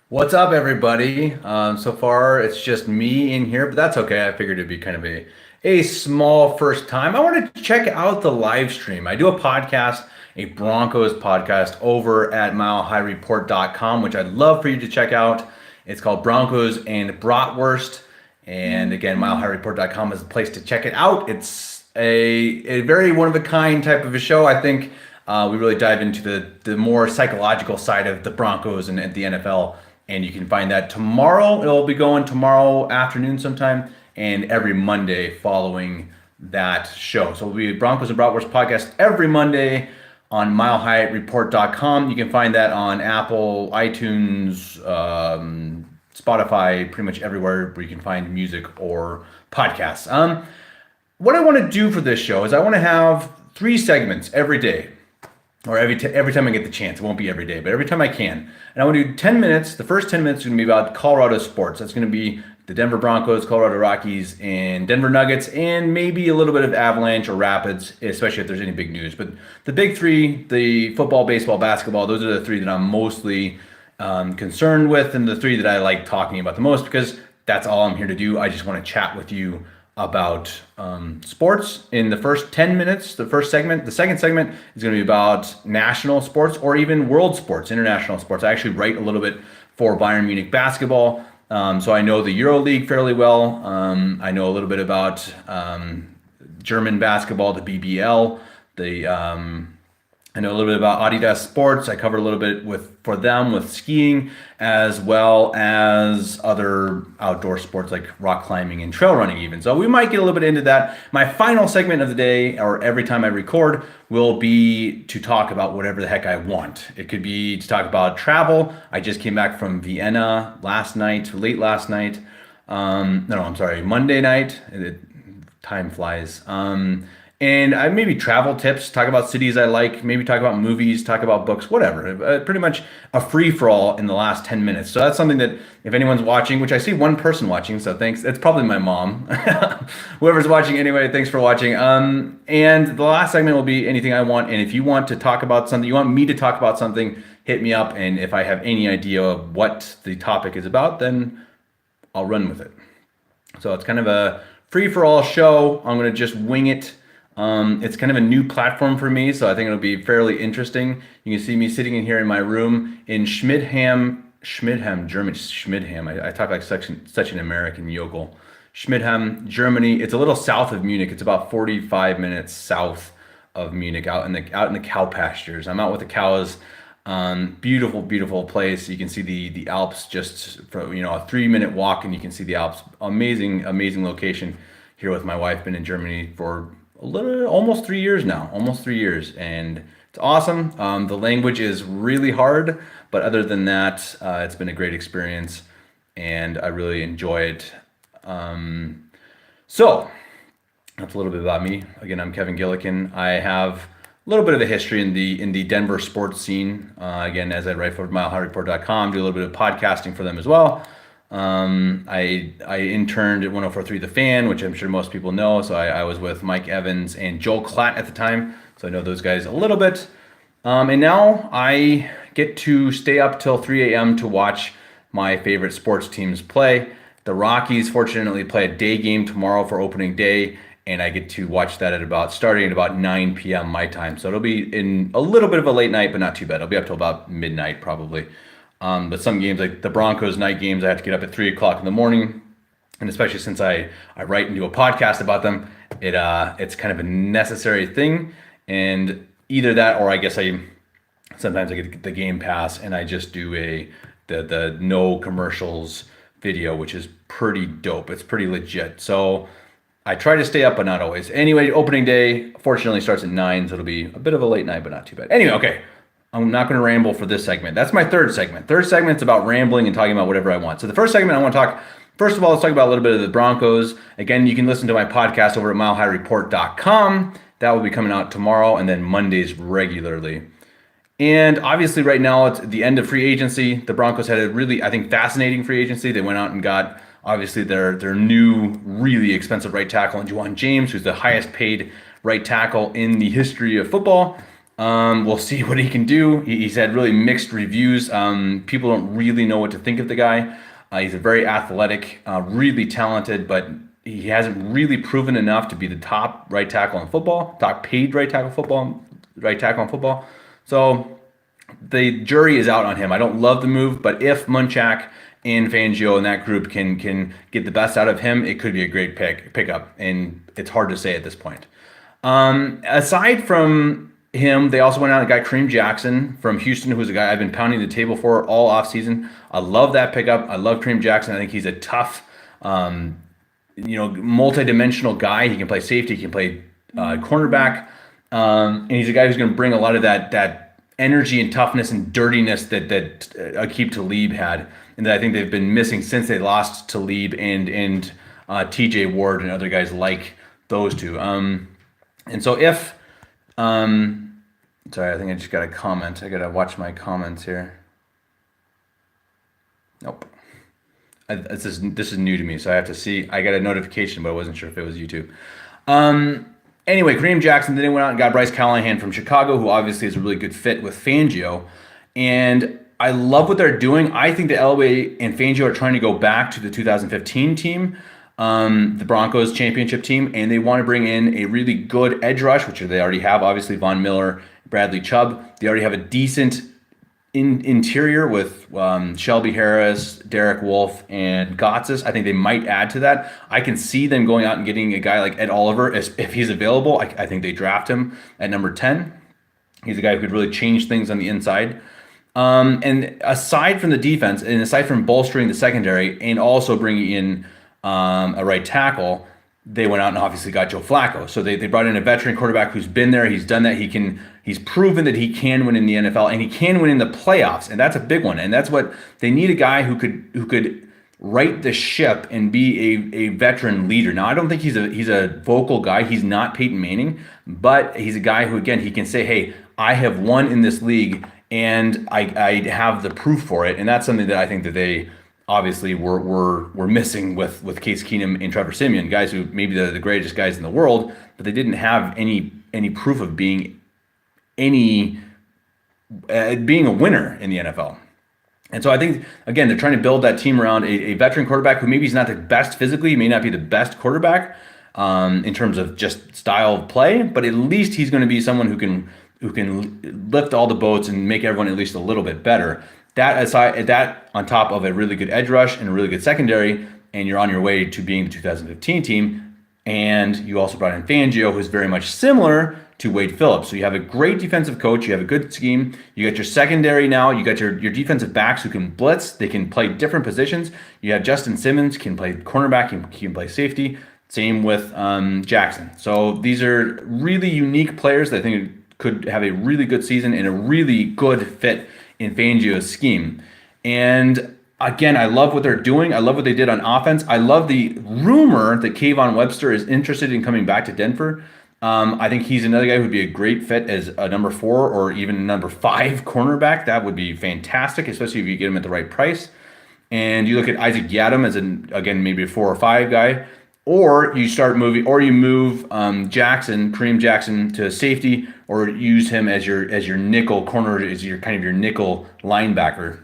What's up, everybody? So far, it's just me in here, but that's okay. I figured it'd be kind of a small first time. I wanted to check out the live stream. I do a podcast, a Broncos podcast over at milehighreport.com, which I'd love for you to check out. It's called Broncos and Bratwurst. And again, milehighreport.com is the place to check it out. It's a very one of a kind type of a show. I think we really dive into the more psychological side of the Broncos and the NFL. And you can find that tomorrow. It'll be going tomorrow afternoon sometime and every Monday following that show. So it'll be Broncos and Bratwurst podcast every Monday on milehighreport.com. You can find that on Apple, iTunes, Spotify, pretty much everywhere where you can find music or podcasts. What I want to do for this show is I want to have 3 segments every day, or every time I get the chance. It won't be every day, but every time I can. And I want to do 10 minutes. The first 10 minutes is going to be about Colorado sports. That's going to be the Denver Broncos, Colorado Rockies, and Denver Nuggets, and maybe a little bit of Avalanche or Rapids, especially if there's any big news. But the big three, the football, baseball, basketball, those are the three that I'm mostly concerned with, and the three that I like talking about the most, because that's all I'm here to do. I just want to chat with you about sports in the first 10 minutes, the first segment. The second segment is going to be about national sports or even world sports, international sports. I actually write a little bit for Bayern Munich basketball. So I know the Euro League fairly well. I know a little bit about German basketball, the BBL, I know a little bit about Adidas Sports. I covered a little bit for them with skiing, as well as other outdoor sports like rock climbing and trail running even. So we might get a little bit into that. My final segment of the day, or every time I record, will be to talk about whatever the heck I want. It could be to talk about travel. I just came back from Vienna late last night. No, I'm sorry, Monday night. Time flies. And I maybe travel tips, talk about cities I like, maybe talk about movies, talk about books, whatever. Pretty much a free for all in the last 10 minutes. So that's something that if anyone's watching, which I see one person watching, so thanks. It's probably my mom. Whoever's watching anyway, thanks for watching. And the last segment will be anything I want. And if you want to talk about something, you want me to talk about something, hit me up. And if I have any idea of what the topic is about, then I'll run with it. So it's kind of a free for all show. I'm going to just wing it. It's kind of a new platform for me, so I think it'll be fairly interesting. You can see me sitting in here in my room in Schmidham, Germany. Schmidham. I talk like such an American yokel. Schmidham, Germany. It's a little south of Munich. It's about 45 minutes south of Munich, out in the cow pastures. I'm out with the cows. Beautiful, beautiful place. You can see the Alps just from a 3-minute walk, and you can see the Alps. Amazing, amazing location. Here with my wife. Been in Germany for almost 3 years now, and it's awesome. The language is really hard, but other than that, it's been a great experience, and I really enjoy it. So that's a little bit about me. Again, I'm Kevin Gillikin. I have a little bit of a history in the Denver sports scene. Again, as I write for milehighreport.com, do a little bit of podcasting for them as well. I interned at 104.3 The Fan, which I'm sure most people know. So I was with Mike Evans and Joel Klatt at the time. So I know those guys a little bit. And now I get to stay up till 3 a.m. to watch my favorite sports teams play. The Rockies fortunately play a day game tomorrow for opening day, and I get to watch that starting at about 9 p.m. my time. So it'll be in a little bit of a late night, but not too bad. It'll be up till about midnight probably. But some games, like the Broncos night games, I have to get up at 3 o'clock in the morning. And especially since I write and do a podcast about them, it's kind of a necessary thing. And either that, or I guess sometimes I get the Game Pass and I just do the no commercials video, which is pretty dope. It's pretty legit. So I try to stay up, but not always. Anyway, opening day fortunately starts at 9, so it'll be a bit of a late night, but not too bad. Anyway, okay. I'm not going to ramble for this segment. That's my third segment. Third segment's about rambling and talking about whatever I want. So the first segment I want to talk, first of all, let's talk about a little bit of the Broncos. Again, you can listen to my podcast over at milehighreport.com. That will be coming out tomorrow and then Mondays regularly. And obviously right now it's the end of free agency. The Broncos had a really, I think, fascinating free agency. They went out and got obviously their new really expensive right tackle in Juwan James, who's the highest paid right tackle in the history of football. We'll see what he can do. He's had really mixed reviews. People don't really know what to think of the guy. He's a very athletic, really talented, but he hasn't really proven enough to be the top right tackle in football, top paid right tackle in football. So the jury is out on him. I don't love the move, but if Munchak and Fangio and that group can get the best out of him, it could be a great pickup. And it's hard to say at this point. Aside from him, they also went out and got Kareem Jackson from Houston, who's a guy I've been pounding the table for all offseason. I love that pickup. I love Kareem Jackson. I think he's a tough, multi-dimensional guy. He can play safety. He can play cornerback. And he's a guy who's going to bring a lot of that energy and toughness and dirtiness that Aqib Talib had, and that I think they've been missing since they lost Talib and T.J. Ward and other guys like those two. And so if, sorry, I think I just got a comment. I got to watch my comments here. Nope. This is new to me, so I have to see. I got a notification, but I wasn't sure if it was YouTube. Anyway, Kareem Jackson, then they went out and got Bryce Callahan from Chicago, who obviously is a really good fit with Fangio. And I love what they're doing. I think that Elway and Fangio are trying to go back to the 2015 team, the Broncos championship team, and they want to bring in a really good edge rush, which they already have, obviously, Von Miller, Bradley Chubb. They already have a decent interior with Shelby Harris, Derek Wolfe, and Gotsis. I think they might add to that. I can see them going out and getting a guy like Ed Oliver if he's available. I think they draft him at number 10. He's a guy who could really change things on the inside. And aside from the defense, and aside from bolstering the secondary and also bringing in a right tackle, they went out and obviously got Joe Flacco. So they brought in a veteran quarterback who's been there. He's done that. He's proven that he can win in the NFL and he can win in the playoffs. And that's a big one. And that's what they need, a guy who could right the ship and be a veteran leader. Now, I don't think he's a vocal guy. He's not Peyton Manning, but he's a guy who, again, he can say, hey, I have won in this league and I have the proof for it. And that's something that I think that they obviously were missing with Case Keenum and Trevor Siemian, guys who maybe the greatest guys in the world, but they didn't have any proof of being a winner in the NFL. And so I think, again, they're trying to build that team around a veteran quarterback who maybe is not the best physically, he may not be the best quarterback in terms of just style of play, but at least he's going to be someone who can lift all the boats and make everyone at least a little bit better. That on top of a really good edge rush and a really good secondary, and you're on your way to being the 2015 team. And you also brought in Fangio, who's very much similar to Wade Phillips. So you have a great defensive coach, you have a good scheme, you got your secondary now, you got your defensive backs who can blitz, they can play different positions. You have Justin Simmons, can play cornerback, he can play safety. Same with Jackson. So these are really unique players that I think could have a really good season and a really good fit in Fangio's scheme. And again, I love what they're doing. I love what they did on offense. I love the rumor that Kayvon Webster is interested in coming back to Denver. I think he's another guy who would be a great fit as a number 4 or even number 5 cornerback. That would be fantastic, especially if you get him at the right price. And you look at Isaac Yiadom as again maybe a 4 or 5 guy, or you move Kareem Jackson to safety, or use him as your nickel corner, as your kind of your nickel linebacker,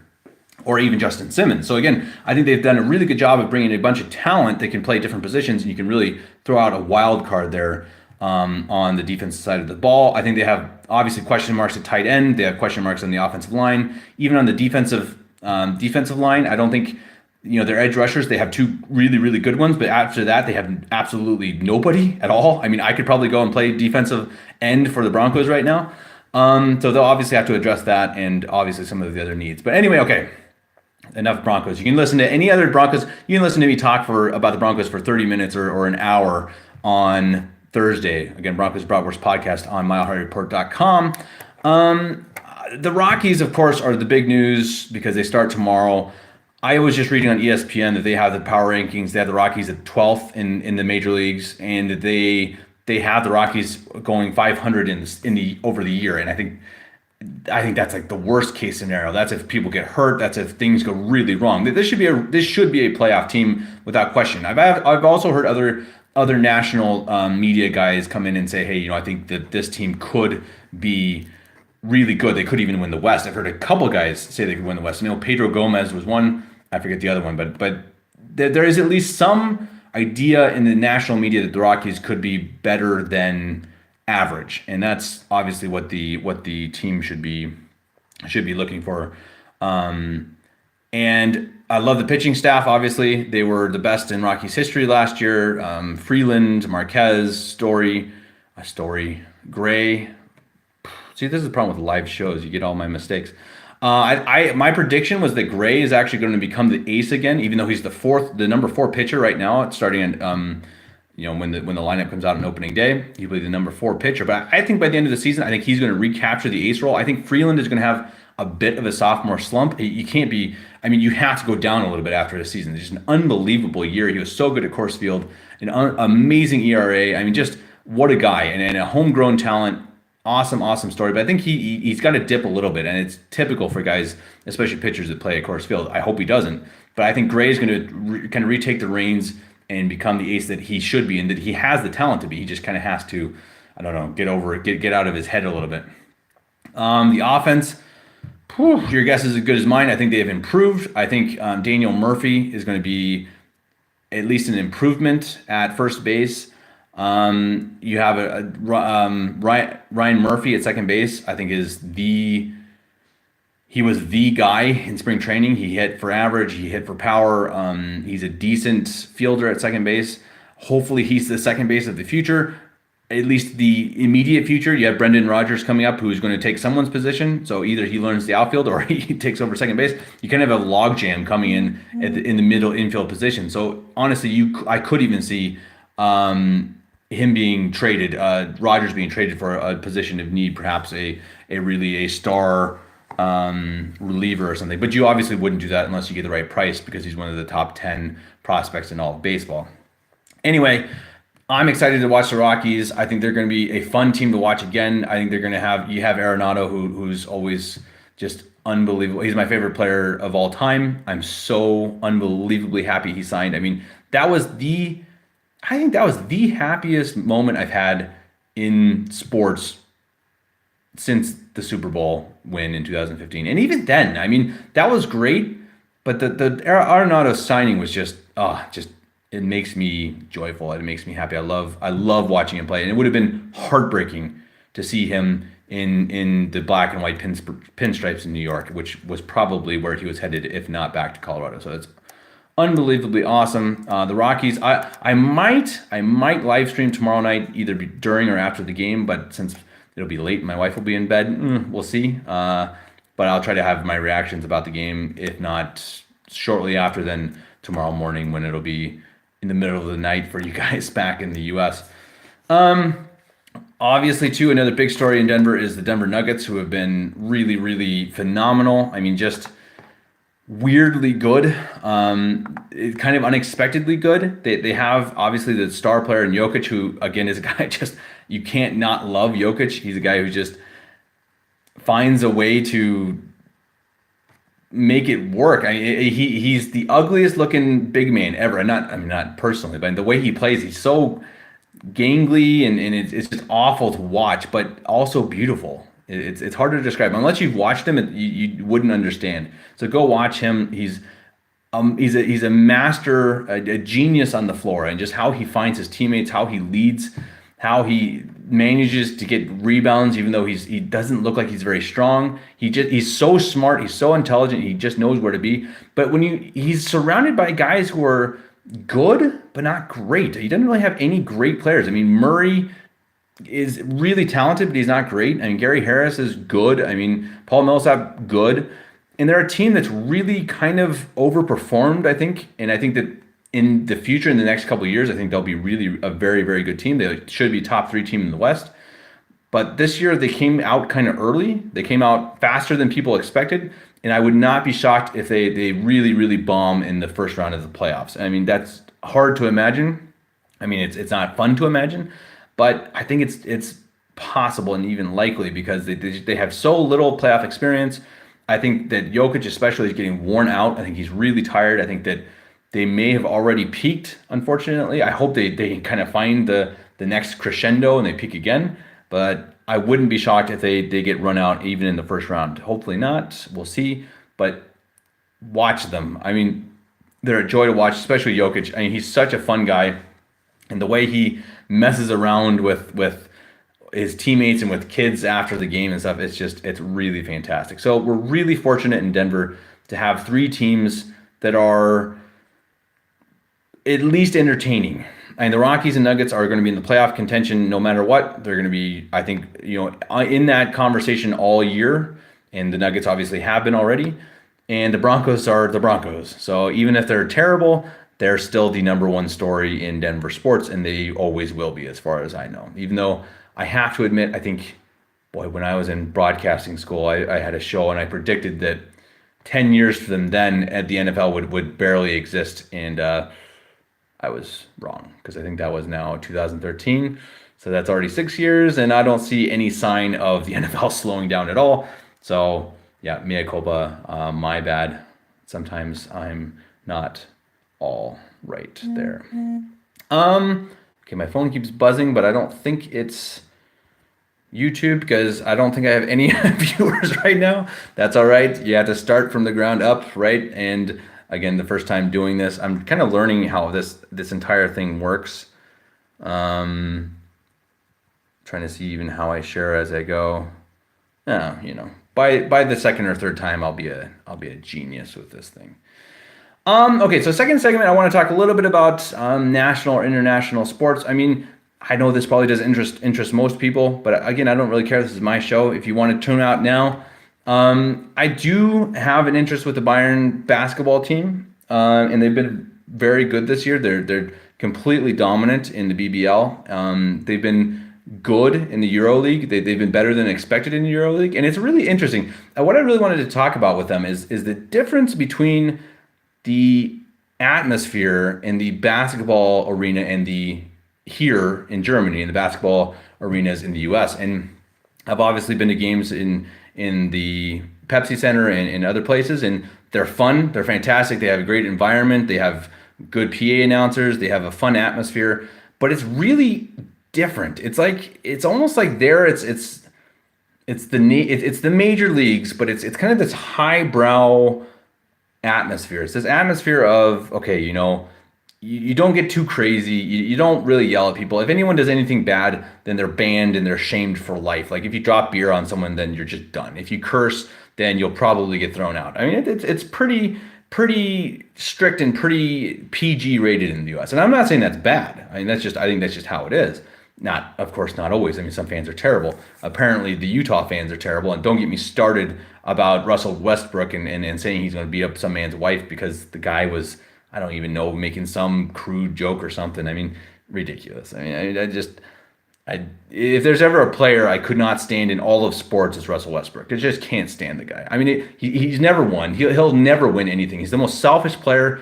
or even Justin Simmons. So again, I think they've done a really good job of bringing a bunch of talent that can play different positions, and you can really throw out a wild card there on the defensive side of the ball. I think they have obviously question marks at tight end. They have question marks on the offensive line. Even on the defensive line, I don't think, their edge rushers, they have 2 really, really good ones, but after that, they have absolutely nobody at all. I mean, I could probably go and play defensive end for the Broncos right now. So they'll obviously have to address that and obviously some of the other needs. But anyway, okay, enough Broncos. You can listen to any other Broncos. You can listen to me talk about the Broncos for 30 minutes or an hour on Thursday. Again, Broncos Bratwurst podcast on milehighreport.com. The Rockies, of course, are the big news because they start tomorrow. I was just reading on ESPN that they have the power rankings. They have the Rockies at 12th in the major leagues, and they have the Rockies going 500 over the year. And I think that's like the worst case scenario. That's if people get hurt. That's if things go really wrong. This should be a playoff team without question. I've also heard other national media guys come in and say, hey, I think that this team could be really good. They could even win the West. I've heard a couple guys say they could win the West. Pedro Gomez was one. I forget the other one, but there is at least some idea in the national media that the Rockies could be better than average, and that's obviously what the team should be looking for. And I love the pitching staff. Obviously, they were the best in Rockies history last year. Freeland, Marquez, Gray. See, this is the problem with live shows. You get all my mistakes. My prediction was that Gray is actually going to become the ace again, even though he's the number 4 pitcher right now. It's starting at, when the lineup comes out on opening day, he'll be the number 4 pitcher. But I think by the end of the season, I think he's going to recapture the ace role. I think Freeland is going to have a bit of a sophomore slump. You can't be. I mean, you have to go down a little bit after the season. It's just an unbelievable year. He was so good at Coors Field, amazing ERA. I mean, just what a guy and a homegrown talent. Awesome story. But I think he's got to dip a little bit, and it's typical for guys, especially pitchers that play at Coors Field. I hope he doesn't. But I think Gray is going to kind of retake the reins and become the ace that he should be, and that he has the talent to be. He just kind of has to, I don't know, get over it, get out of his head a little bit. The offense, your guess is as good as mine. I think they have improved. I think Daniel Murphy is going to be at least an improvement at first base. You have Ryan Murphy at second base. I think he was the guy in spring training. He hit for average. He hit for power. He's a decent fielder at second base. Hopefully he's the second base of the future, at least the immediate future. You have Brendan Rodgers coming up, who's going to take someone's position. So either he learns the outfield or he takes over second base. You kind of have a logjam coming in in the middle infield position. So honestly, I could even see him being traded, Rodgers being traded for a position of need, perhaps a star reliever or something. But you obviously wouldn't do that unless you get the right price, because he's one of the top 10 prospects in all of baseball. Anyway, I'm excited to watch the Rockies. I think they're going to be a fun team to watch again. I think they're going to have Arenado, who's always just unbelievable. He's my favorite player of all time. I'm so unbelievably happy he signed. I mean, I think that was the happiest moment I've had in sports since the Super Bowl win in 2015. And even then, I mean, that was great, but the Arenado signing was just it makes me joyful. It makes me happy. I love watching him play. And it would have been heartbreaking to see him in the black and white pinstripes in New York, which was probably where he was headed, if not back to Colorado. So it's unbelievably awesome. The Rockies, I might live stream tomorrow night, either during or after the game, but since it'll be late, my wife will be in bed. We'll see. But I'll try to have my reactions about the game, if not shortly after, then tomorrow morning, when it'll be in the middle of the night for you guys back in the U.S. Obviously, too, another big story in Denver is the Denver Nuggets, who have been really, really phenomenal. I mean, just weirdly good, kind of unexpectedly good. They have obviously the star player in Jokic, who again is a guy just you can't not love Jokic. He's a guy who just finds a way to make it work. I mean, he's the ugliest looking big man ever. Not personally, but the way he plays, he's so gangly and it's just awful to watch, but also beautiful. It's hard to describe unless you've watched him. You wouldn't understand. So go watch him. He's a master, a genius on the floor, and just how he finds his teammates, how he leads, how he manages to get rebounds, even though he doesn't look like he's very strong. He's so smart. He's so intelligent. He just knows where to be. But he's surrounded by guys who are good but not great. He doesn't really have any great players. I mean, Murray is really talented, but he's not great. I mean, Gary Harris is good. I mean, Paul Millsap, good. And they're a team that's really kind of overperformed, I think. And I think that in the future, in the next couple of years, I think they'll be really a very, very good team. They should be top 3 team in the West. But this year, they came out kind of early. They came out faster than people expected. And I would not be shocked if they really, really bomb in the first round of the playoffs. I mean, that's hard to imagine. I mean, it's not fun to imagine. But I think it's possible and even likely, because they have so little playoff experience. I think that Jokic especially is getting worn out. I think he's really tired. I think that they may have already peaked, unfortunately. I hope they kind of find the next crescendo and they peak again. But I wouldn't be shocked if they get run out even in the first round. Hopefully not. We'll see. But watch them. I mean, they're a joy to watch, especially Jokic. I mean, he's such a fun guy, and the way he messes around with his teammates and with kids after the game and stuff, it's really fantastic. So we're really fortunate in Denver to have three teams that are at least entertaining. And the Rockies and Nuggets are going to be in the playoff contention no matter what. They're going to be, I think, in that conversation all year. And the Nuggets obviously have been already. And the Broncos are the Broncos. So even if they're terrible, they're still the number one story in Denver sports, and they always will be, as far as I know. Even though I have to admit, I think, boy, when I was in broadcasting school, I had a show and I predicted that 10 years from then at the NFL would barely exist. And I was wrong, because I think that was now 2013. So that's already 6 years, and I don't see any sign of the NFL slowing down at all. So yeah, mea culpa, my bad. Sometimes I'm not all right there. Okay, my phone keeps buzzing, but I don't think it's YouTube, because I don't think I have any viewers right now. That's all right. You have to start from the ground up, right? And again, the first time doing this, I'm kind of learning how this entire thing works. Trying to see even how I share as I go. By the second or third time, I'll be a genius with this thing. Okay, so second segment, I want to talk a little bit about national or international sports. I mean, I know this probably doesn't interest most people, but again, I don't really care. This is my show. If you want to tune out now, I do have an interest with the Bayern basketball team, and they've been very good this year. They're completely dominant in the BBL. They've been good in the EuroLeague. They've been better than expected in the EuroLeague, and it's really interesting. What I really wanted to talk about with them is the difference between the atmosphere in the basketball arena and the here in Germany, in the basketball arenas in the US. And I've obviously been to games in the Pepsi Center and in other places, and they're fun, they're fantastic, they have a great environment, they have good PA announcers, they have a fun atmosphere, but it's really different. It's almost like there it's the major leagues, but it's kind of this highbrow atmosphere. It's this atmosphere of, okay, you don't get too crazy. You don't really yell at people. If anyone does anything bad, then they're banned and they're shamed for life. Like if you drop beer on someone, then you're just done. If you curse, then you'll probably get thrown out. I mean, it's pretty strict and pretty PG rated in the US. And I'm not saying that's bad. I mean, I think that's just how it is. Of course, not always. I mean, some fans are terrible. Apparently, the Utah fans are terrible. And don't get me started about Russell Westbrook and saying he's going to beat up some man's wife because the guy was, I don't even know, making some crude joke or something. I mean, ridiculous. I mean, if there's ever a player I could not stand in all of sports, it's Russell Westbrook. I just can't stand the guy. I mean, he's never won. He'll never win anything. He's the most selfish player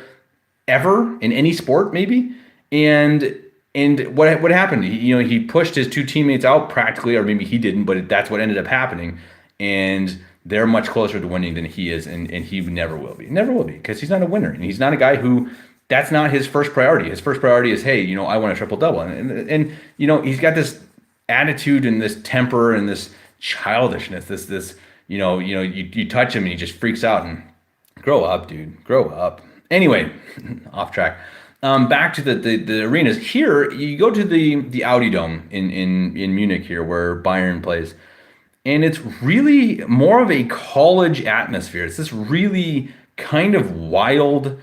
ever in any sport, maybe. And what happened? He pushed his two teammates out practically, or maybe he didn't, but that's what ended up happening. And they're much closer to winning than he is, and he never will be. Never will be, because he's not a winner, and he's not a guy who. That's not his first priority. His first priority is, hey, I want a triple double, and he's got this attitude and this temper and this childishness. This you touch him and he just freaks out. And grow up, dude, grow up. Anyway, off track. Back to the arenas. Here, you go to the Audi Dome in Munich here, where Bayern plays, and it's really more of a college atmosphere. It's this really kind of wild,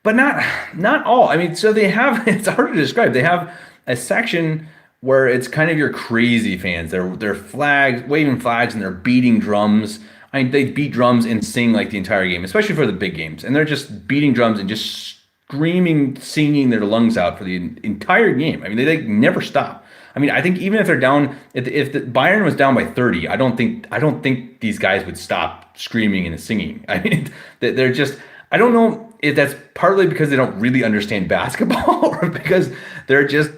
but not all. I mean, so they have, it's hard to describe. They have a section where it's kind of your crazy fans. They're waving flags, and they're beating drums. I mean, they beat drums and sing like the entire game, especially for the big games. And they're just beating drums and just screaming, singing their lungs out for the entire game. I mean, they never stop. I mean, I think even if they're down, if the Bayern was down by 30, I don't think these guys would stop screaming and singing. I mean, they're just, I don't know if that's partly because they don't really understand basketball or because they're just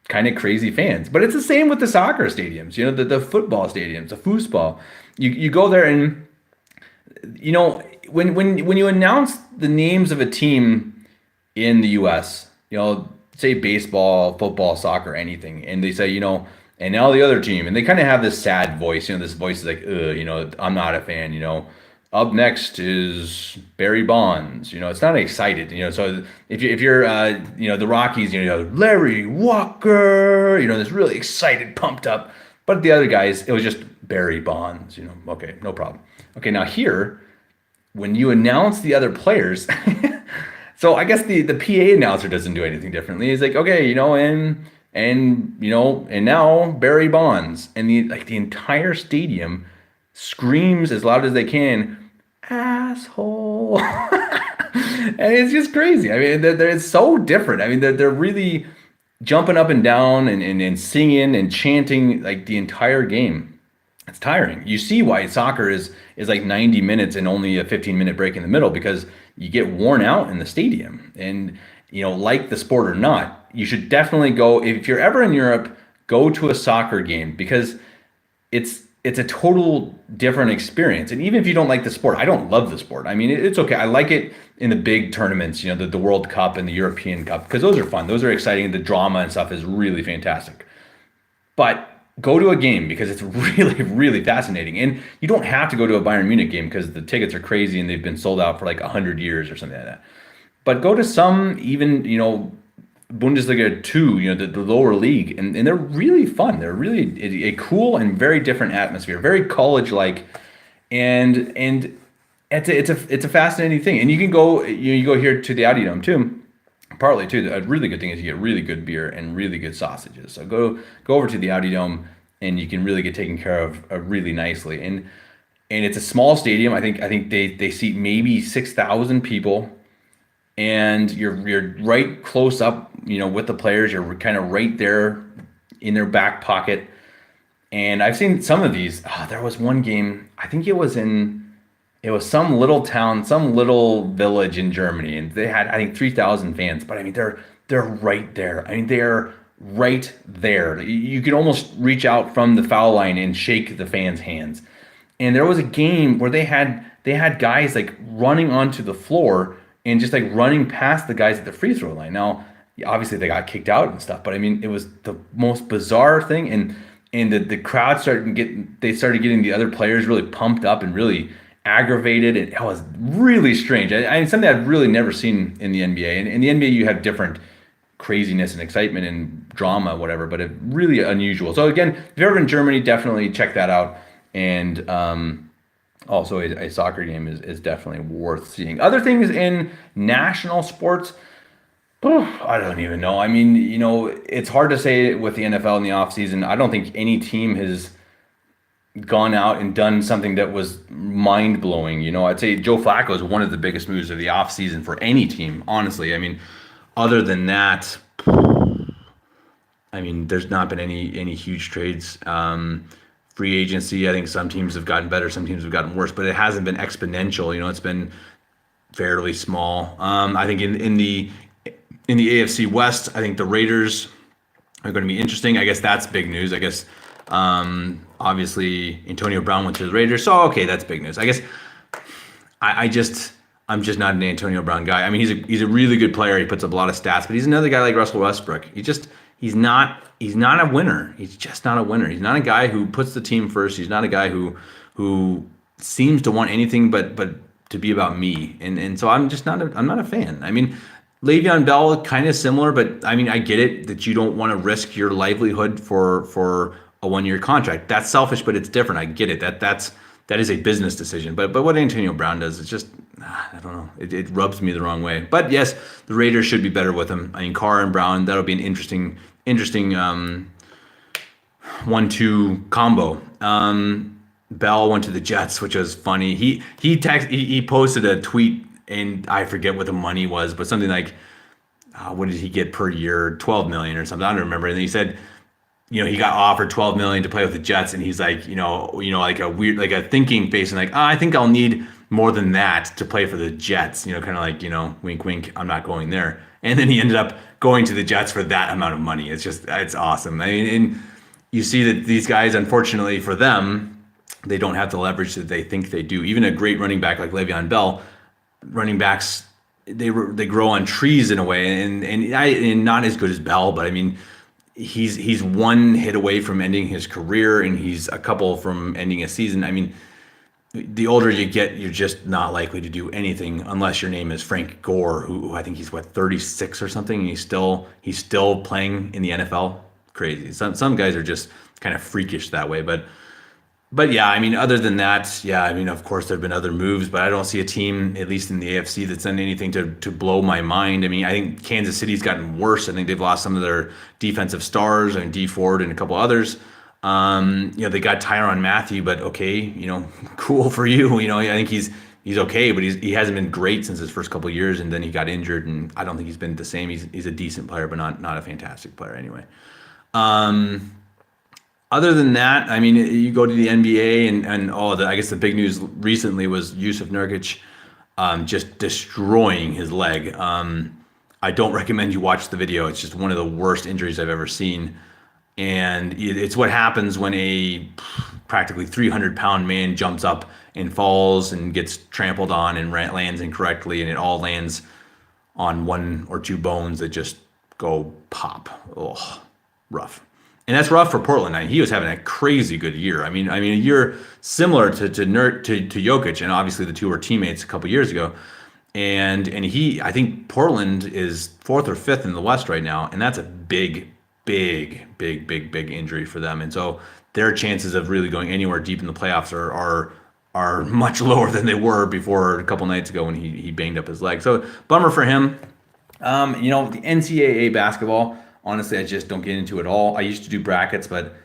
kind of crazy fans. But it's the same with the soccer stadiums, the football stadiums, the foosball. You go there, and when you announce the names of a team in the US, say baseball, football, soccer, anything, and they say, and now the other team, and they kind of have this sad voice. This voice is like, I'm not a fan. Up next is Barry Bonds. It's not excited. So if you're the Rockies, Larry Walker. This really excited, pumped up. But the other guys, it was just Barry Bonds. Okay, no problem. Okay, now here, when you announce the other players, so I guess the PA announcer doesn't do anything differently. He's like, okay, and now Barry Bonds, and the entire stadium screams as loud as they can, asshole. And it's just crazy. I mean, it's so different. I mean, they're really jumping up and down and singing and chanting like the entire game. It's tiring. You see why soccer is like 90 minutes and only a 15-minute break in the middle, because you get worn out in the stadium. And like the sport or not, you should definitely go, if you're ever in Europe, go to a soccer game, because it's a total different experience. And even if you don't like the sport, I don't love the sport. I mean, it's okay. I like it in the big tournaments, the World Cup and the European Cup, because those are fun. Those are exciting. The drama and stuff is really fantastic. But go to a game, because it's really, really fascinating. And you don't have to go to a Bayern Munich game because the tickets are crazy and they've been sold out for like 100 years or something like that. But go to some even, Bundesliga 2, the lower league, and they're really fun. They're really a cool and very different atmosphere, very college-like, and it's a fascinating thing. And you can go, you go here to the Audi Dome too. Partly too, a really good thing is you get really good beer and really good sausages. So go over to the Audi Dome, and you can really get taken care of really nicely. And it's a small stadium. I think they seat maybe 6,000 people. And you're right close up, with the players. You're kind of right there in their back pocket. And I've seen some of these. There was one game, I think it was some little town, some little village in Germany, and they had, I think, 3,000 fans. But I mean, they're right there. I mean, they're right there. You could almost reach out from the foul line and shake the fans' hands. And there was a game where they had guys like running onto the floor and just like running past the guys at the free throw line. Now, obviously they got kicked out and stuff, but I mean, it was the most bizarre thing. And the crowd started getting the other players really pumped up and really aggravated. And it was really strange. I mean, something I've really never seen in the NBA. And in the NBA, you have different craziness and excitement and drama, whatever, but it really unusual. So again, if you're ever in Germany, definitely check that out. And also, a soccer game is definitely worth seeing. Other things in national sports, I don't even know. I mean, it's hard to say with the NFL in the offseason. I don't think any team has gone out and done something that was mind-blowing. I'd say Joe Flacco is one of the biggest moves of the offseason for any team, honestly. I mean, other than that, I mean, there's not been any huge trades. Free agency, I think some teams have gotten better, some teams have gotten worse, but it hasn't been exponential. It's been fairly small. I think in the AFC West, I think the Raiders are going to be interesting. I guess that's big news. I guess obviously Antonio Brown went to the Raiders, so okay, that's big news. I guess I'm just not an Antonio Brown guy. I mean, he's a really good player. He puts up a lot of stats, but he's another guy like Russell Westbrook. He's not a winner. He's just not a winner. He's not a guy who puts the team first. He's not a guy who seems to want anything but to be about me. And so I'm not a fan. I mean, Le'Veon Bell, kind of similar, but I mean, I get it that you don't want to risk your livelihood for a 1-year contract. That's selfish, but it's different. I get it. That is a business decision. But what Antonio Brown does, it's just, I don't know. It rubs me the wrong way. But yes, the Raiders should be better with him. I mean, Carr and Brown, that'll be an interesting 1-2 combo. Bell went to the Jets, which was funny. He posted a tweet, and I forget what the money was, but something like, what did he get per year? 12 million or something. I don't remember. And he said, he got offered 12 million to play with the Jets, and he's like, like a weird, like a thinking face, and like, I think I'll need more than that to play for the Jets. Kind of like, wink, wink, I'm not going there. And then he ended up going to the Jets for that amount of money. It's awesome. I mean, and you see that these guys, unfortunately for them, they don't have the leverage that they think they do. Even a great running back like Le'Veon Bell, running backs, they grow on trees in a way, and not as good as Bell, but I mean, he's one hit away from ending his career, and he's a couple from ending a season. I mean, the older you get, you're just not likely to do anything unless your name is Frank Gore, who I think he's 36 or something, and he's still playing in the NFL. Crazy. Some guys are just kind of freakish that way, but yeah, I mean, other than that, yeah, I mean, of course, there have been other moves, but I don't see a team, at least in the AFC, that's done anything to blow my mind. I mean, I think Kansas City's gotten worse. I think they've lost some of their defensive stars, and D Ford and a couple others. They got Tyrann Mathieu, but okay, cool for you. I think he's okay, but he hasn't been great since his first couple of years, and then he got injured, and I don't think he's been the same. He's a decent player, but not a fantastic player anyway. Other than that, I mean, you go to the NBA and I guess the big news recently was Yusuf Nurkic just destroying his leg. I don't recommend you watch the video. It's just one of the worst injuries I've ever seen. And it's what happens when a practically 300-pound man jumps up and falls and gets trampled on and lands incorrectly, and it all lands on one or two bones that just go pop. Oh, rough. And that's rough for Portland. He was having a crazy good year. I mean, a year similar to Jokic, and obviously the two were teammates a couple years ago. And I think Portland is 4th or 5th in the West right now, and that's a big injury for them. And so their chances of really going anywhere deep in the playoffs are much lower than they were before a couple nights ago when he banged up his leg. So bummer for him. The NCAA basketball, honestly, I just don't get into it all. I used to do brackets, but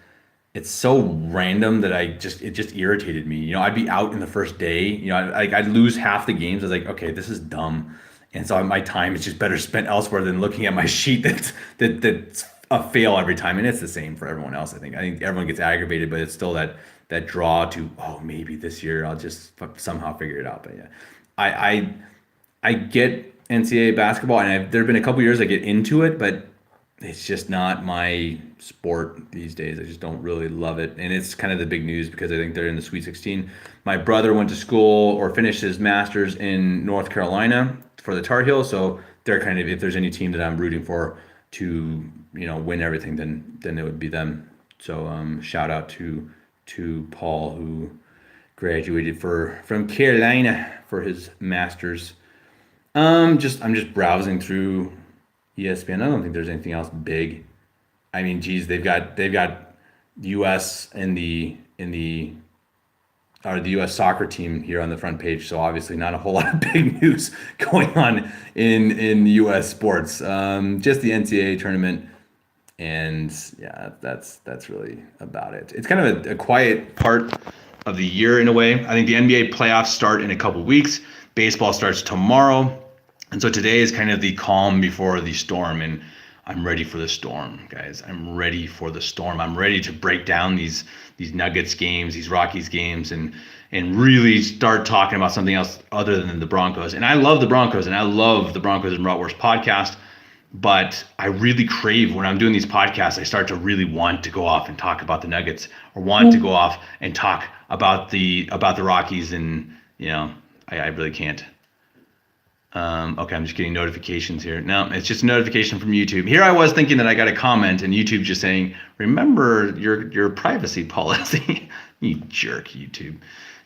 it's so random that it just irritated me. I'd be out in the first day. I'd lose half the games. I was like, okay, this is dumb. And so my time is just better spent elsewhere than looking at my sheet that's a fail every time. And it's the same for everyone else, I think. I think everyone gets aggravated, but it's still that draw to, maybe this year I'll just somehow figure it out. But yeah, I get NCAA basketball, and there have been a couple years I get into it, but it's just not my sport these days. I just don't really love it. And it's kind of the big news because I think they're in the Sweet 16. My brother went to school or finished his master's in North Carolina for the Tar Heels. So they're kind of, if there's any team that I'm rooting for to, win everything, then it would be them. So shout out to Paul, who graduated from Carolina for his master's. I'm just browsing through ESPN. I don't think there's anything else big. I mean, geez, they've got U.S. the U.S. soccer team here on the front page. So obviously not a whole lot of big news going on in U.S. sports. Just the NCAA tournament, and yeah, that's really about it. It's kind of a quiet part of the year in a way. I think the NBA playoffs start in a couple weeks. Baseball starts tomorrow. And so today is kind of the calm before the storm, and I'm ready for the storm, guys. I'm ready for the storm. I'm ready to break down these Nuggets games, these Rockies games, and really start talking about something else other than the Broncos. And I love the Broncos, and I love the Broncos and Bratwurst podcast, but I really crave, when I'm doing these podcasts, I start to really want to go off and talk about the Nuggets, or want to go off and talk about the Rockies, and I really can't. Okay, I'm just getting notifications here. No, it's just a notification from YouTube. Here I was thinking that I got a comment, and YouTube just saying, remember your privacy policy. You jerk, YouTube.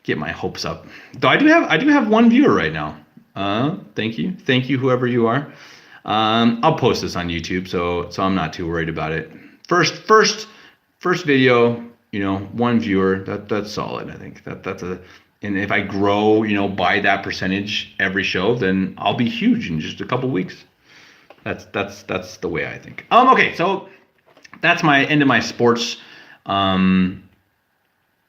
Get my hopes up. Though I do have one viewer right now. Thank you, whoever you are. I'll post this on YouTube, so I'm not too worried about it. First video, one viewer. That's solid. I think that's a. And if I grow, by that percentage every show, then I'll be huge in just a couple weeks. That's the way I think. Okay, so that's my end of my sports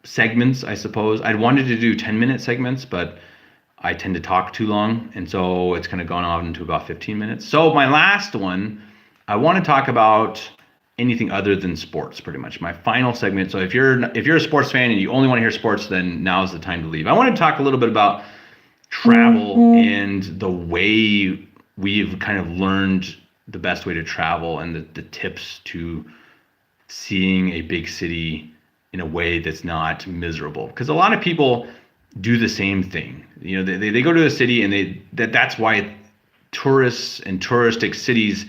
segments, I suppose. I wanted to do 10-minute segments, but I tend to talk too long, and so it's kind of gone on into about 15 minutes. So my last one, I want to talk about anything other than sports, pretty much. My final segment. So if you're a sports fan and you only want to hear sports, then now's the time to leave. I want to talk a little bit about travel and the way we've kind of learned the best way to travel, and the tips to seeing a big city in a way that's not miserable. Because a lot of people do the same thing. They go to a city, and that's why tourists and touristic cities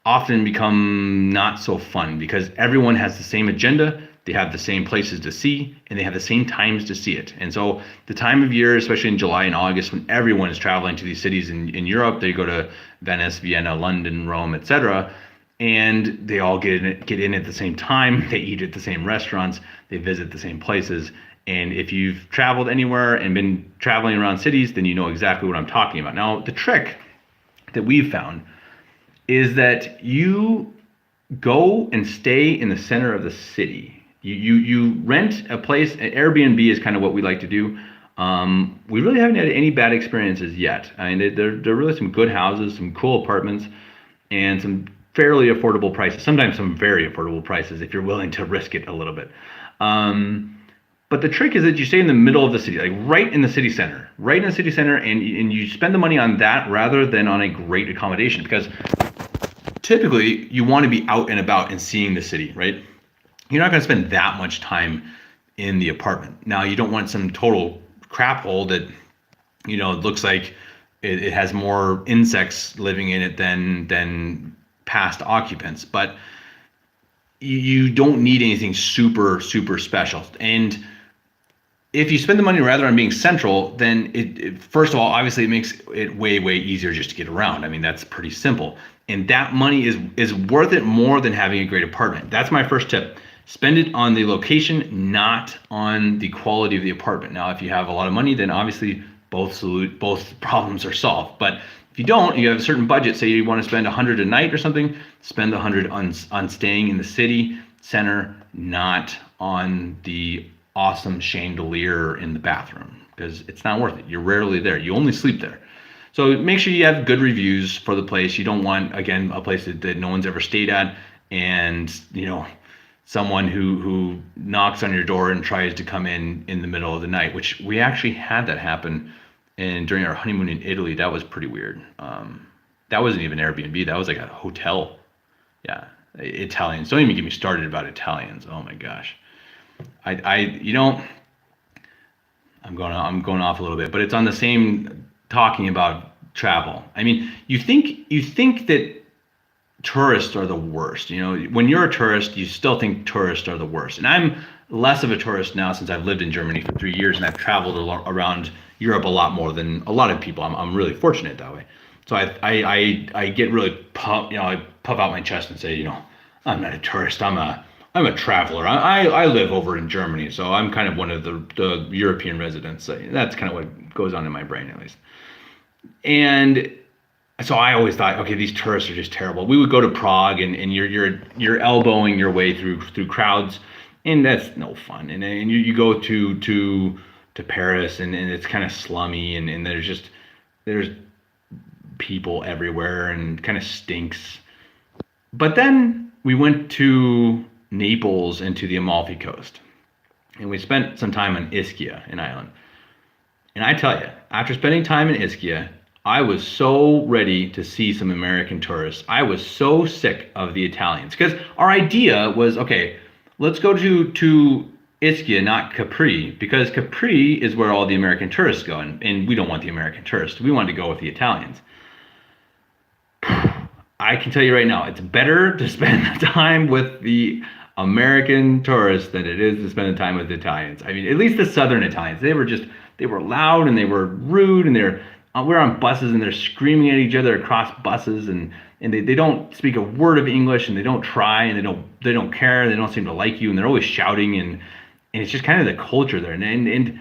often become not so fun because everyone has the same agenda, they have the same places to see, and they have the same times to see it. And so the time of year, especially in July and August, when everyone is traveling to these cities in Europe, they go to Venice, Vienna, London, Rome, etc., and they all get in at the same time. They eat at the same restaurants, they visit the same places. And if you've traveled anywhere and been traveling around cities, then you know exactly what I'm talking about. Now, the trick that we've found is that you go and stay in the center of the city. You rent a place. Airbnb is kind of what we like to do. We really haven't had any bad experiences yet. I mean, there are really some good houses, some cool apartments, and some fairly affordable prices. Sometimes some very affordable prices if you're willing to risk it a little bit. But the trick is that you stay in the middle of the city, like right in the city center, and you spend the money on that rather than on a great accommodation, because typically you want to be out and about and seeing the city, right? You're not going to spend that much time in the apartment. Now, you don't want some total crap hole that, looks like it has more insects living in it than past occupants, but you don't need anything super, super special. And if you spend the money rather on being central, then it first of all, obviously it makes it way, way easier just to get around. I mean, that's pretty simple. And that money is worth it more than having a great apartment. That's my first tip. Spend it on the location, not on the quality of the apartment. Now, if you have a lot of money, then obviously both problems are solved. But if you don't, you have a certain budget, say you want to spend $100 a night or something, spend $100 on staying in the city center, not on the awesome chandelier in the bathroom, because it's not worth it. You're rarely there. You only sleep there. So make sure you have good reviews for the place. You don't want, again, a place that no one's ever stayed at, and someone who knocks on your door and tries to come in the middle of the night, which we actually had that happen. And during our honeymoon in Italy, that was pretty weird. That wasn't even Airbnb. That was like a hotel. Yeah, Italians. Don't even get me started about Italians. Oh my gosh. I'm going off a little bit, but it's on the same talking about travel. I mean, you think that tourists are the worst. When you're a tourist, you still think tourists are the worst. And I'm less of a tourist now since I've lived in Germany for 3 years and I've traveled around Europe a lot more than a lot of people. I'm really fortunate that way. So I get really pumped. I puff out my chest and say, I'm not a tourist. I'm a traveler. I live over in Germany, so I'm kind of one of the European residents. That's kind of what goes on in my brain, at least. And so I always thought, okay, these tourists are just terrible. We would go to Prague, and you're elbowing your way through crowds, and that's no fun. And you go to Paris, and it's kind of slummy, and there's people everywhere, and kind of stinks. But then we went to Naples and to the Amalfi Coast, and we spent some time on Ischia in Ireland. And I tell you, after spending time in Ischia, I was so ready to see some American tourists. I was so sick of the Italians, because our idea was, okay, let's go to Ischia, not Capri, because Capri is where all the American tourists go, and we don't want the American tourists. We wanted to go with the Italians. I can tell you right now, it's better to spend time with the American tourists than it is to spend the time with the Italians. I mean, at least the Southern Italians. They were loud, and they were rude, and we're on buses, and they're screaming at each other across buses, and they don't speak a word of English, and they don't try, and they don't care. They don't seem to like you, and they're always shouting, and it's just kind of the culture there. And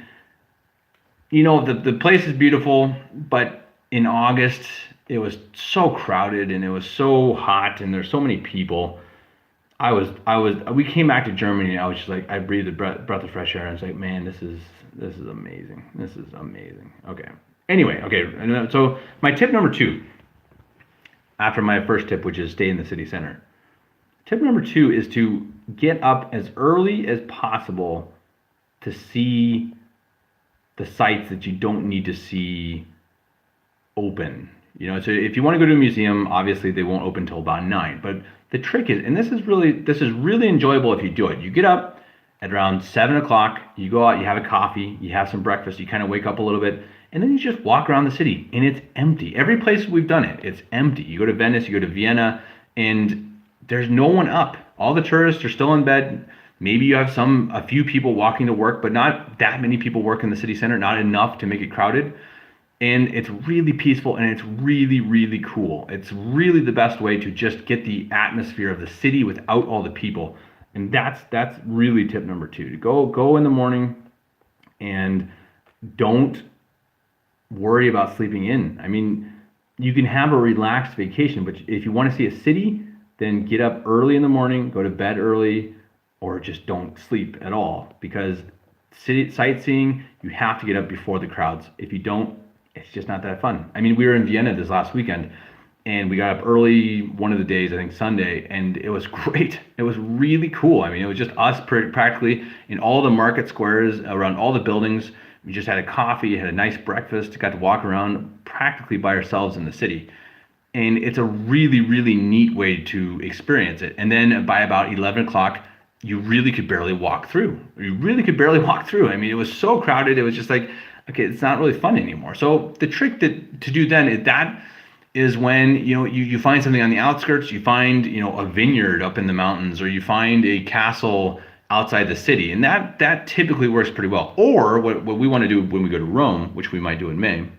the place is beautiful, but in August it was so crowded, and it was so hot, and there's so many people. We came back to Germany, and I was just like, I breathed a breath of fresh air, and I was like, man, this is amazing. This is amazing. Okay. Anyway, and so my tip number 2, after my first tip, which is stay in the city center. Tip number 2 is to get up as early as possible to see the sites that you don't need to see open. So if you want to go to a museum, obviously they won't open until about 9. But the trick is, and this is really enjoyable if you do it. You get up at around 7 o'clock, you go out, you have a coffee, you have some breakfast, you kind of wake up a little bit, and then you just walk around the city, and it's empty. Every place we've done it, it's empty. You go to Venice, you go to Vienna, and there's no one up. All the tourists are still in bed. Maybe you have a few people walking to work, but not that many people work in the city center, not enough to make it crowded. And it's really peaceful and it's really, really cool. It's really the best way to just get the atmosphere of the city without all the people. And that's really tip number 2. To go in the morning and don't worry about sleeping in. I mean, you can have a relaxed vacation, but if you want to see a city, then get up early in the morning, go to bed early, or just don't sleep at all. Because city sightseeing, you have to get up before the crowds. If you don't, it's just not that fun. I mean, we were in Vienna this last weekend, and we got up early one of the days, I think Sunday, and it was great. It was really cool. I mean, it was just us practically in all the market squares around all the buildings. We just had a coffee, had a nice breakfast, got to walk around practically by ourselves in the city. And it's a really, really neat way to experience it. And then by about 11 o'clock, you really could barely walk through. You really could barely walk through. I mean, it was so crowded. It was just like, okay, it's not really fun anymore. So the trick to do then is when you find something on the outskirts, you find a vineyard up in the mountains, or you find a castle outside the city, and that typically works pretty well. Or what we want to do when we go to Rome, which we might do in May,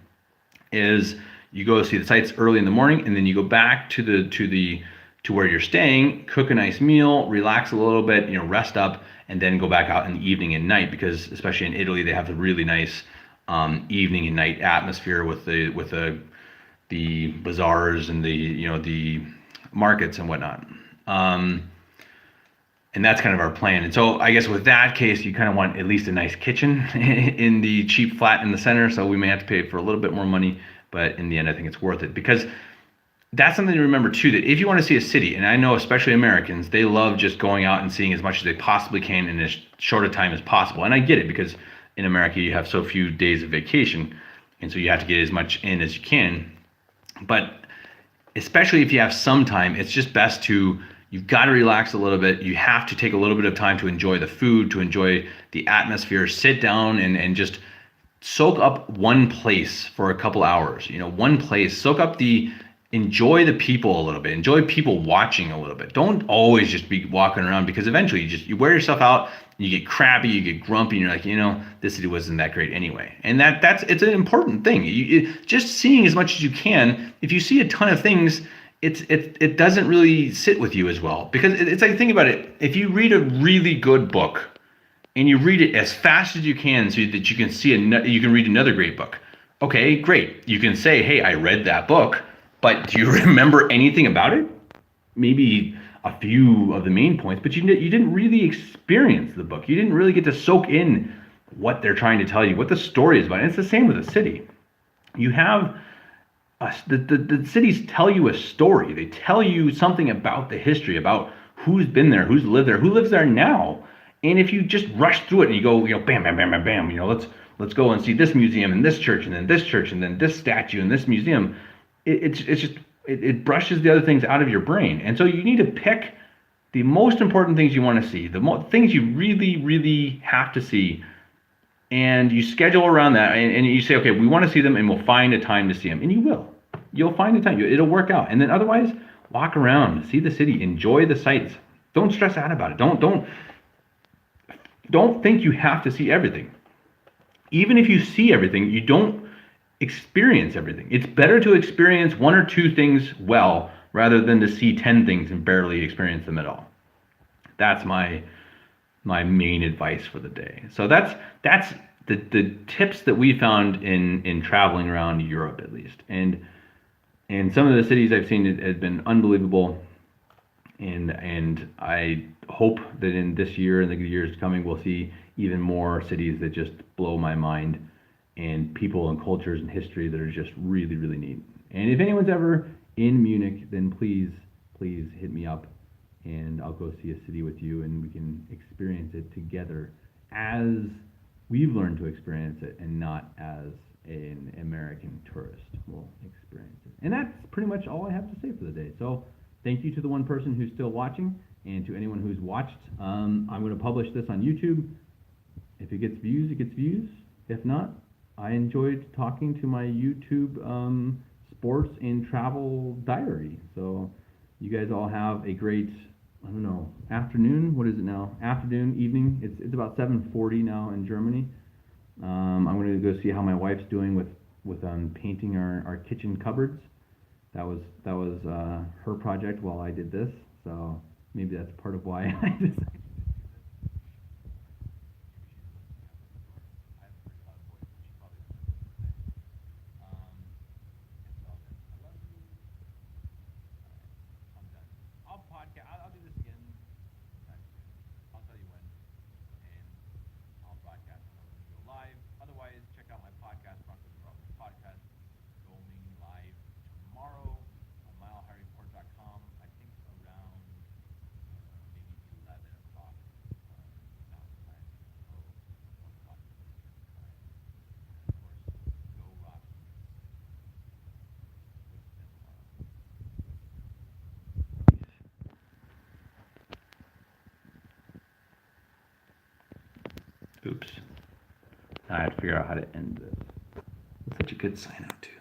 is you go see the sights early in the morning, and then you go back to where you're staying, cook a nice meal, relax a little bit, rest up, and then go back out in the evening and night, because especially in Italy they have a really nice evening and night atmosphere with the bazaars and the markets and whatnot. And that's kind of our plan. And so I guess with that case, you kind of want at least a nice kitchen in the cheap flat in the center. So we may have to pay for a little bit more money, but in the end, I think it's worth it, because that's something to remember too, that if you want to see a city, and I know especially Americans, they love just going out and seeing as much as they possibly can in as short a time as possible. And I get it, because in America, you have so few days of vacation, and so you have to get as much in as you can. But especially if you have some time, it's just best you've got to relax a little bit. You have to take a little bit of time to enjoy the food, to enjoy the atmosphere, sit down and just soak up one place for a couple hours. One place, enjoy the people a little bit, enjoy people watching a little bit. Don't always just be walking around, because eventually you wear yourself out, you get crabby, you get grumpy, and you're like, this city wasn't that great anyway. And it's an important thing. Just seeing as much as you can. If you see a ton of things, it doesn't really sit with you as well, because it's like, think about it. If you read a really good book and you read it as fast as you can, so that you can read another great book. Okay, great. You can say, hey, I read that book. But do you remember anything about it? Maybe a few of the main points, but you didn't really experience the book. You didn't really get to soak in what they're trying to tell you, what the story is about. And it's the same with a city. You have the cities tell you a story. They tell you something about the history, about who's been there, who's lived there, who lives there now. And if you just rush through it and you go, bam, bam, bam, bam, bam, let's go and see this museum and this church and then this church and then this statue and this museum. It brushes the other things out of your brain. And so you need to pick the most important things you want to see, the things you really, really have to see, and you schedule around that, and you say, okay, we want to see them, and we'll find a time to see them. And you will. You'll find a time. It'll work out. And then otherwise, walk around, see the city, enjoy the sights. Don't stress out about it. Don't think you have to see everything. Even if you see everything, you don't experience everything. It's better to experience one or two things well, rather than to see 10 things and barely experience them at all. That's my main advice for the day. So that's the tips that we found in traveling around Europe, at least. And some of the cities I've seen have been unbelievable. And I hope that in this year and the years coming, we'll see even more cities that just blow my mind, and people and cultures and history that are just really, really neat. And if anyone's ever in Munich, then please hit me up, and I'll go see a city with you, and we can experience it together as we've learned to experience it, and not as an American tourist will experience it. And that's pretty much all I have to say for the day. So thank you to the one person who's still watching, and to anyone who's watched. I'm going to publish this on YouTube. If it gets views, it gets views. If not, I enjoyed talking to my YouTube sports and travel diary. So You guys all have a great, I don't know, afternoon. What is it now? Afternoon, evening. It's about 7:40 now in Germany. I'm going to go see how my wife's doing with painting our kitchen cupboards. That was her project while I did this. So maybe that's part of why I decided. I'll do this again sometime soon. I'll tell you when, and I'll broadcast when I'm going to go live. Otherwise, check out my podcast, Broncos and Broncos podcast, going live tomorrow on milehighreport.com. I think around maybe 11 o'clock Mountain Time, so 1 o'clock Eastern Time. And of course, go Rockies. Oops. I have to figure out how to end this. It's such a good sign out too.